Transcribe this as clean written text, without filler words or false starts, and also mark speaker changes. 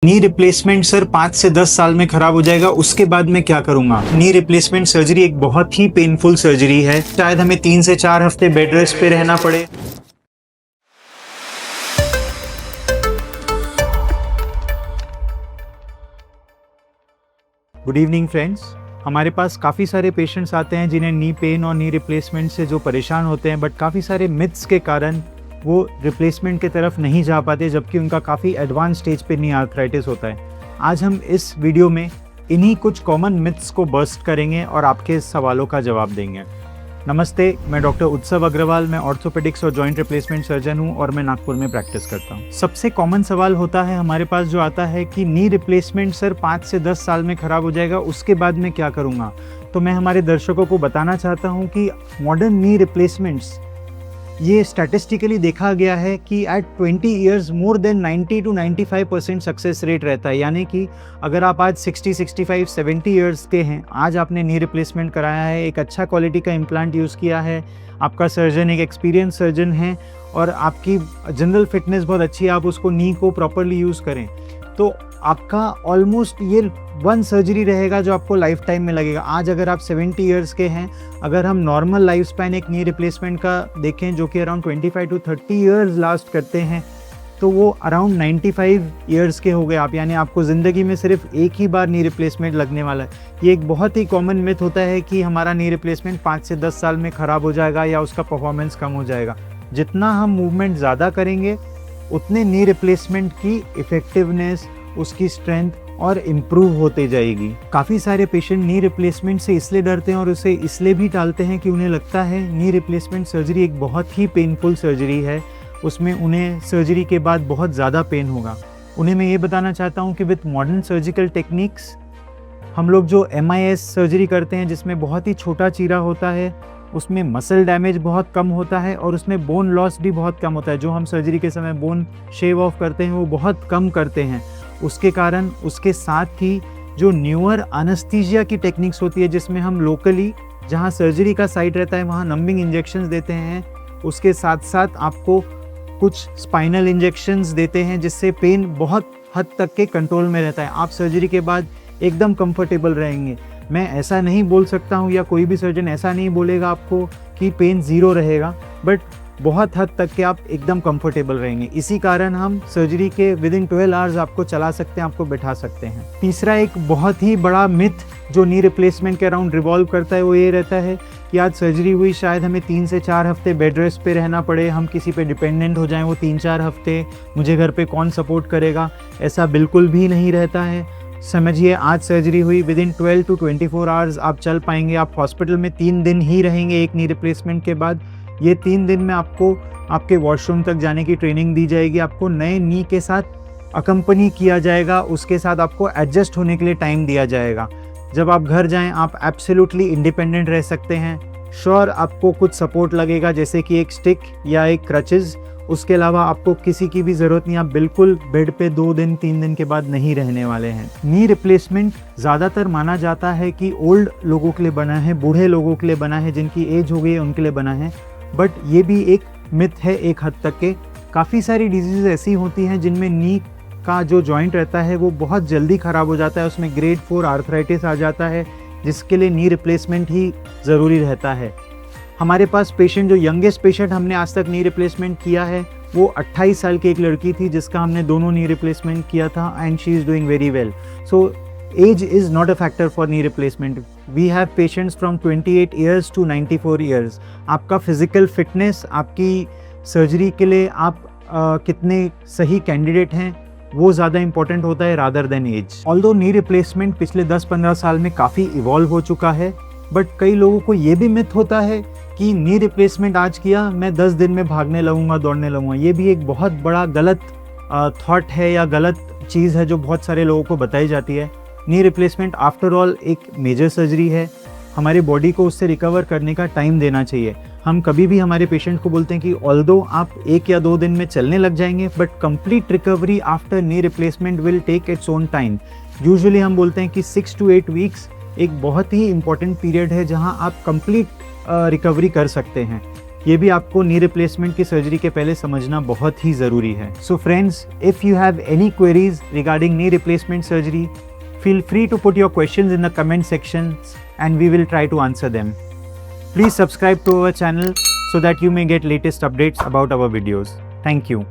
Speaker 1: Knee replacement sir 5 से 10 साल में खराब हो जाएगा, उसके बाद मैं क्या करूंगा। नी रिप्लेसमेंट सर्जरी एक बहुत ही पेनफुल सर्जरी है। शायद हमें 3 से 4 हफ्ते बेड रेस्ट पे रहना पड़े। Good evening friends. हमारे पास काफ़ी सारे पेशेंट्स आते हैं जिन्हें नी पेन और नी रिप्लेसमेंट से जो परेशान होते हैं, बट काफ़ी सारे मिथ्स के कारण वो रिप्लेसमेंट की तरफ नहीं जा पाते, जबकि उनका काफ़ी एडवांस स्टेज पे नी आर्थराइटिस होता है। आज हम इस वीडियो में इन्हीं कुछ कॉमन मिथ्स को बस्ट करेंगे और आपके सवालों का जवाब देंगे। नमस्ते, मैं डॉक्टर उत्सव अग्रवाल, मैं ऑर्थोपेडिक्स और जॉइंट रिप्लेसमेंट सर्जन हूँ और मैं नागपुर में प्रैक्टिस करता हूँ। सबसे कॉमन सवाल होता है हमारे पास जो आता है कि नी रिप्लेसमेंट सर 5 से 10 साल में ख़राब हो जाएगा, उसके बाद मैं क्या करूँगा। तो मैं हमारे दर्शकों को बताना चाहता हूँ कि मॉडर्न नी रिप्लेसमेंट्स, ये स्टैटिस्टिकली देखा गया है कि at 20 years more than 90 to 95% success rate रहता है। यानी कि अगर आप आज 60, 65, 70 ईयर्स के हैं, आज आपने नी रिप्लेसमेंट कराया है, एक अच्छा क्वालिटी का इम्प्लांट यूज़ किया है, आपका सर्जन एक एक्सपीरियंस सर्जन है और आपकी जनरल फिटनेस बहुत अच्छी है, आप उसको नी को प्रॉपरली यूज़ करें, तो आपका ऑलमोस्ट ये वन सर्जरी रहेगा जो आपको लाइफ टाइम में लगेगा। आज अगर आप 70 ईयर्स के हैं, अगर हम नॉर्मल लाइफ स्पैन एक नी रिप्लेसमेंट का देखें जो कि अराउंड 25 to 30 ईयर्स लास्ट करते हैं, तो वो अराउंड 95 ईयर्स के हो गए आप, यानी आपको ज़िंदगी में सिर्फ एक ही बार नी रिप्लेसमेंट लगने वाला है। ये एक बहुत ही कॉमन मिथ होता है कि हमारा नी रिप्लेसमेंट 5 से 10 साल में ख़राब हो जाएगा या उसका परफॉर्मेंस कम हो जाएगा। जितना हम मूवमेंट ज़्यादा करेंगे उतने नी रिप्लेसमेंट की इफ़ेक्टिवनेस, उसकी स्ट्रेंथ और इम्प्रूव होते जाएगी। काफ़ी सारे पेशेंट नी रिप्लेसमेंट से इसलिए डरते हैं और उसे इसलिए भी टालते हैं कि उन्हें लगता है नी रिप्लेसमेंट सर्जरी एक बहुत ही पेनफुल सर्जरी है, उसमें उन्हें सर्जरी के बाद बहुत ज़्यादा पेन होगा। उन्हें मैं ये बताना चाहता हूँ कि विथ मॉडर्न सर्जिकल टेक्निक्स हम लोग जो MIS सर्जरी करते हैं, जिसमें बहुत ही छोटा चीरा होता है, उसमें मसल डैमेज बहुत कम होता है और उसमें बोन लॉस भी बहुत कम होता है। जो हम सर्जरी के समय बोन शेव ऑफ करते हैं वो बहुत कम करते हैं। उसके कारण उसके साथ ही जो न्यूअर एनेस्थीसिया की टेक्निक्स होती है, जिसमें हम लोकली जहाँ सर्जरी का साइट रहता है वहाँ नंबिंग इंजेक्शंस देते हैं, उसके साथ साथ आपको कुछ स्पाइनल इंजेक्शंस देते हैं जिससे पेन बहुत हद तक के कंट्रोल में रहता है। आप सर्जरी के बाद एकदम कंफर्टेबल रहेंगे। मैं ऐसा नहीं बोल सकता हूँ या कोई भी सर्जन ऐसा नहीं बोलेगा आपको कि पेन ज़ीरो रहेगा, बट बहुत हद तक के आप एकदम कंफर्टेबल रहेंगे। इसी कारण हम सर्जरी के विदिन 12 आवर्स आपको चला सकते हैं, आपको बैठा सकते हैं। तीसरा एक बहुत ही बड़ा मिथ जो नी रिप्लेसमेंट के अराउंड रिवॉल्व करता है वो ये रहता है कि आज सर्जरी हुई, शायद हमें 3 से 4 हफ्ते बेड रेस्ट पे रहना पड़े, हम किसी पे डिपेंडेंट हो जाएं वो 3-4 हफ्ते, मुझे घर पे कौन सपोर्ट करेगा। ऐसा बिल्कुल भी नहीं रहता है। समझिए, आज सर्जरी हुई, विदिन 12 to 24 आवर्स आप चल पाएंगे। आप हॉस्पिटल में 3 दिन ही रहेंगे एक नी रिप्लेसमेंट के बाद। ये 3 दिन में आपको आपके वॉशरूम तक जाने की ट्रेनिंग दी जाएगी, आपको नए नी के साथ अकम्पनी किया जाएगा, उसके साथ आपको एडजस्ट होने के लिए टाइम दिया जाएगा। जब आप घर जाएं आप एब्सोल्युटली इंडिपेंडेंट रह सकते हैं। श्योर आपको कुछ सपोर्ट लगेगा जैसे कि एक स्टिक या एक क्रचेज़, उसके अलावा आपको किसी की भी ज़रूरत नहीं। आप बिल्कुल बेड पे 2 दिन 3 दिन के बाद नहीं रहने वाले हैं। नी रिप्लेसमेंट ज़्यादातर माना जाता है कि ओल्ड लोगों के लिए बना है, बूढ़े लोगों के लिए बना है, जिनकी एज हो गई है उनके लिए बना है, बट ये भी एक मिथ है एक हद तक के। काफ़ी सारी डिजीज़ ऐसी होती हैं जिनमें नी का जो जॉइंट रहता है वो बहुत जल्दी ख़राब हो जाता है, उसमें ग्रेड 4 आर्थराइटिस आ जाता है, जिसके लिए नी रिप्लेसमेंट ही ज़रूरी रहता है। हमारे पास पेशेंट, जो यंगेस्ट पेशेंट हमने आज तक नी रिप्लेसमेंट किया है, वो 28 साल की एक लड़की थी जिसका हमने दोनों नी रिप्लेसमेंट किया था, and she is doing very well. So age is not a factor for knee replacement. We have patients from 28 years to 94 years. आपका फिज़िकल फिटनेस, आपकी सर्जरी के लिए आप कितने सही कैंडिडेट हैं, वो ज़्यादा इंपॉर्टेंट होता है rather than age. Although knee replacement पिछले 10-15 साल में काफ़ी इवॉल्व हो चुका है, बट कई लोगों को ये भी मिथ होता है कि नी रिप्लेसमेंट आज किया, मैं 10 दिन में भागने लगूंगा, दौड़ने लगूंगा। ये भी एक बहुत बड़ा गलत थॉट है या गलत चीज़ है जो बहुत सारे लोगों को बताई जाती है। नी रिप्लेसमेंट आफ्टर ऑल एक मेजर सर्जरी है, हमारी बॉडी को उससे रिकवर करने का टाइम देना चाहिए। हम कभी भी हमारे पेशेंट को बोलते हैं कि ऑल्दो आप 1 या 2 दिन में चलने लग जाएंगे, but complete recovery after knee replacement will take its own time. Usually हम बोलते हैं कि 6 to 8 वीक्स एक बहुत ही इंपॉर्टेंट पीरियड है जहां आप कंप्लीट रिकवरी कर सकते हैं। ये भी आपको नी रिप्लेसमेंट की सर्जरी के पहले समझना बहुत ही ज़रूरी है। So friends, if you have any queries regarding knee replacement surgery, feel free to put your questions in the comment section and we will try to answer them. Please subscribe to our channel so that you may get latest updates about our videos. Thank you.